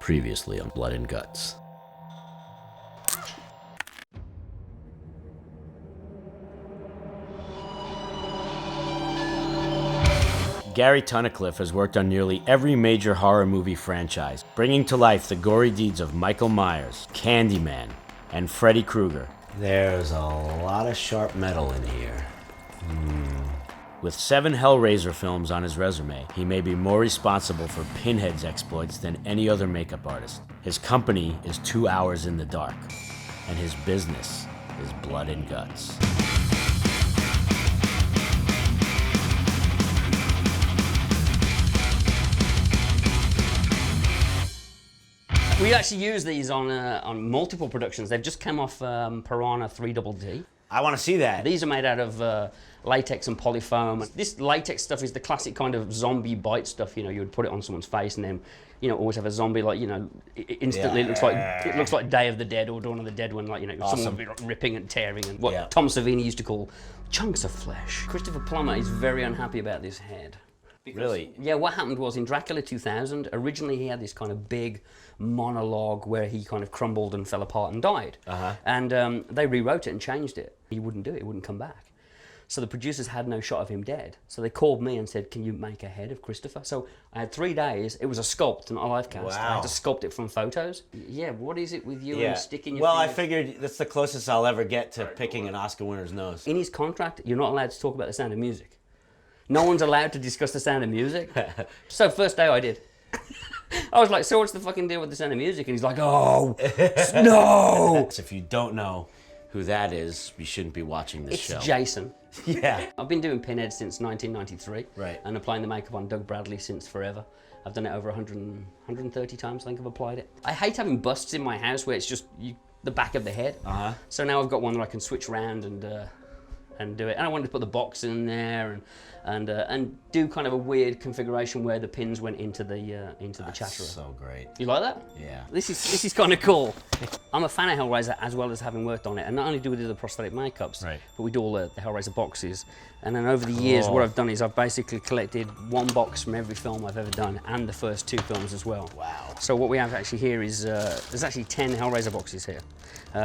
Previously on Blood and Guts. Gary Tunnicliffe has worked on nearly every major horror movie franchise, bringing to life the gory deeds of Michael Myers, Candyman, and Freddy Krueger. There's a lot of sharp metal in here. With 7 Hellraiser films on his resume, he may be more responsible for Pinhead's exploits than any other makeup artist. His company is 2 Hours in the Dark, and his business is Blood and Guts. We actually use these on multiple productions. They've just come off Piranha 3DD. I want to see that. These are made out of latex and polyfoam. This latex stuff is the classic kind of zombie bite stuff. You know, you would put it on someone's face and then, you know, always have a zombie like, you know, instantly it looks like Day of the Dead or Dawn of the Dead when, like, you know, someone would be like ripping and tearing and what Tom Savini used to call chunks of flesh. Christopher Plummer is very unhappy about this head. Because, really? Yeah, what happened was in Dracula 2000, originally he had this kind of big monologue where he kind of crumbled and fell apart and died. And they rewrote it and changed it. He wouldn't do it, he wouldn't come back. So the producers had no shot of him dead. So they called me and said, can you make a head of Christopher? So I had 3 days, it was a sculpt, not a live cast. Wow. I had to sculpt it from photos. Yeah, what is it with you and sticking your fingers? I figured that's the closest I'll ever get to picking an Oscar winner's nose. In his contract, you're not allowed to talk about the Sound of Music. No one's allowed to discuss the Sound of Music. So first day I did. I was like, so what's the fucking deal with the Sound of Music? And he's like, oh, no. If you don't know who that is, you shouldn't be watching this show. It's Jason. Yeah. I've been doing Pinhead since 1993. Right. And applying the makeup on Doug Bradley since forever. I've done it over 130 times, I think I've applied it. I hate having busts in my house where it's just the back of the head. So now I've got one that I can switch around and do it. And I wanted to put the box in there and do kind of a weird configuration where the pins went into the chatterer. That's so great. You like that? Yeah. This is kind of cool. I'm a fan of Hellraiser as well as having worked on it. And not only do we do the prosthetic makeups, but we do all the Hellraiser boxes. And then over the years, what I've done is I've basically collected 1 box from every film I've ever done and the first 2 films as well. Wow. So what we have actually here is, there's actually 10 Hellraiser boxes here.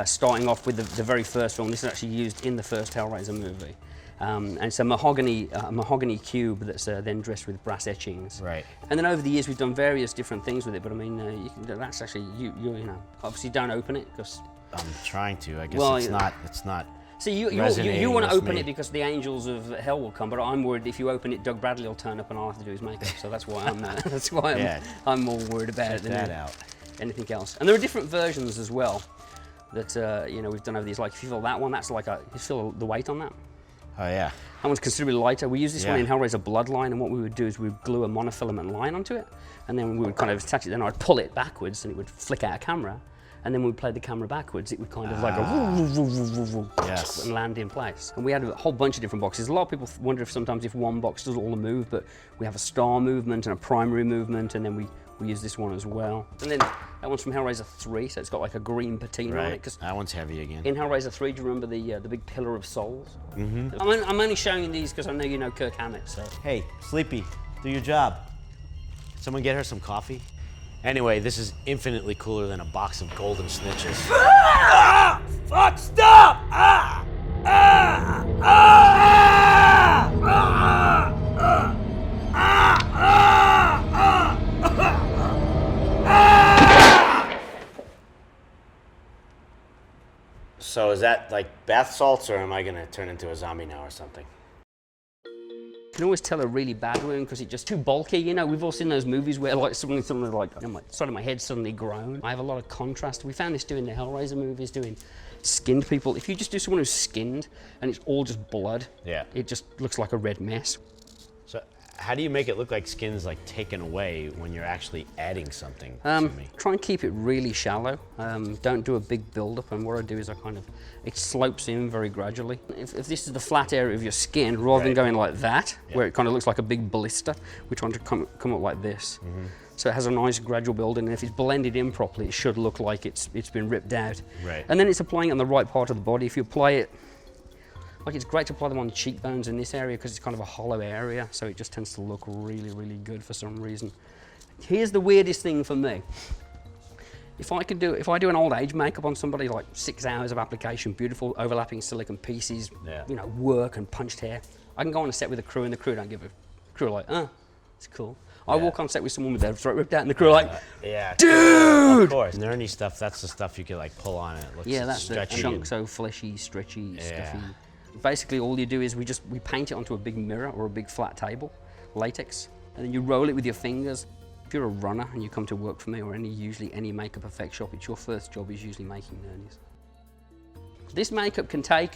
Starting off with the very first film. This is actually used in the first Hellraiser movie. And it's a mahogany cube that's then dressed with brass etchings. Right. And then over the years we've done various different things with it. But I mean, that's actually you know, obviously don't open it because I'm trying to. I guess it's not. So you want to open it because the angels of hell will come. But I'm worried if you open it, Doug Bradley will turn up and I'll have to do his makeup. So that's why I'm more worried about it than anything else. And there are different versions as well that you know, we've done over these. Like if you feel that one, that's like you feel the weight on that. Oh yeah. That one's considerably lighter. We use this one in Hellraiser Bloodline, and what we would do is we would glue a monofilament line onto it, and then we would kind of attach it. Then I'd pull it backwards, and it would flick out a camera. And then when we played the camera backwards, it would kind of like go and land in place. And we had a whole bunch of different boxes. A lot of people wonder if sometimes if one box does all the move, but we have a star movement and a primary movement, and then we use this one as well. And then that one's from Hellraiser 3, so it's got like a green patina on it. That one's heavy again. In Hellraiser 3, do you remember the big pillar of souls? Mm-hmm. I'm only showing you these because I know you know Kirk Hammett, so. Hey, Sleepy, do your job. Someone get her some coffee? Anyway, this is infinitely cooler than a box of golden snitches. Ah! Fuck, stop! Ah! Ah! Ah! Ah! Ah! Ah! Ah! So is that like bath salts, or am I gonna turn into a zombie now or something? You can always tell a really bad wound because it's just too bulky. You know, we've all seen those movies where like something like side of my head suddenly grown. I have a lot of contrast. We found this doing the Hellraiser movies, doing skinned people. If you just do someone who's skinned and it's all just blood, it just looks like a red mess. So how do you make it look like skin's like taken away when you're actually adding something to me? Try and keep it really shallow. Don't do a big build-up, and what I do is it slopes in very gradually. If this is the flat area of your skin, rather than going like that, where it kind of looks like a big blister, we're trying to come up like this. Mm-hmm. So it has a nice gradual building, and if it's blended in properly, it should look like it's been ripped out. Right. And then it's applying it on the right part of the body. If you apply it, like it's great to apply them on the cheekbones in this area because it's kind of a hollow area, so it just tends to look really, really good for some reason. Here's the weirdest thing for me. If I do an old age makeup on somebody, like 6 hours of application, beautiful overlapping silicone pieces, you know, work and punched hair, I can go on a set with a crew and the crew don't give a crew like, it's cool. I walk on set with someone with their throat ripped out and the crew are like, dude! Of course. Nerdy stuff, that's the stuff you can like pull on it. It looks that's stretchy. the chunk, so fleshy, stretchy, stuffy. Basically all you do is we paint it onto a big mirror or a big flat table, latex, and then you roll it with your fingers. If you're a runner and you come to work for me or usually any makeup effect shop, it's your first job is usually making nerdies. This makeup can take,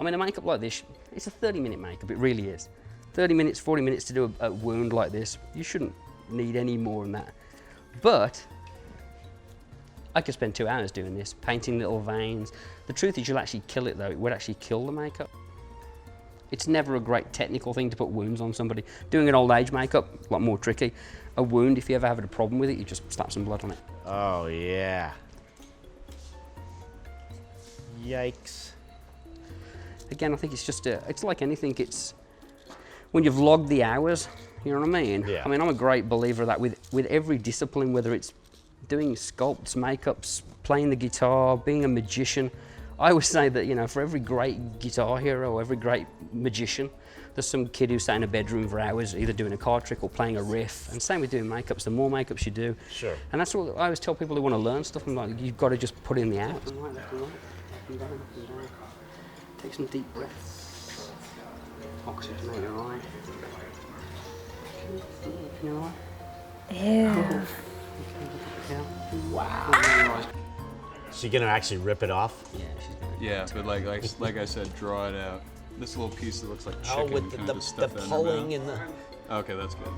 I mean a makeup like this, it's a 30-minute makeup, it really is. 30 minutes, 40 minutes to do a wound like this. You shouldn't need any more than that. But I could spend 2 hours doing this, painting little veins. The truth is you'll actually kill it though, it would actually kill the makeup. It's never a great technical thing to put wounds on somebody. Doing an old age makeup, a lot more tricky. A wound, if you ever have a problem with it, you just slap some blood on it. Oh, yeah. Yikes. Again, I think it's just it's like anything, it's when you've logged the hours, you know what I mean? Yeah. I mean, I'm a great believer of that with every discipline, whether it's doing sculpts, makeups, playing the guitar, being a magician. I always say that, you know, for every great guitar hero, every great magician, there's some kid who sat in a bedroom for hours either doing a card trick or playing a riff. And same with doing makeups, the more makeups you do. Sure. And that's what I always tell people who want to learn stuff. I'm like, you've got to just put in the hours. Take some deep breaths. Oxygenate your eye. Open your eye. Ew. Wow. So you're gonna actually rip it off? Yeah, she's gonna. Yeah, but like I said, draw it out. This little piece that looks like chicken. Oh, with the pulling and the. Okay, that's good.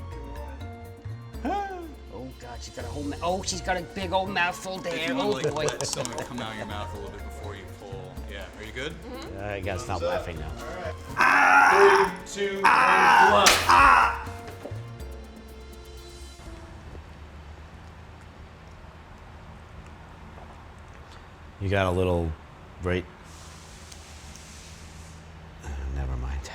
Oh God, she's got a whole. Oh, she's got a big old mouthful there. If you Oh want to boy. let something come out of your mouth a little bit before you pull. Yeah, are you good? I gotta stop laughing now. 3, 2, 1, blood. You got a little, right? Never mind.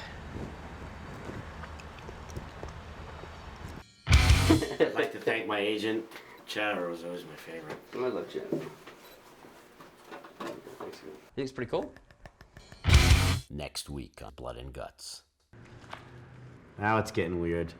I'd like to thank my agent. Chatter was always my favorite. I love Chatter. Thanks. You think it's pretty cool? Next week on Blood and Guts. Now it's getting weird.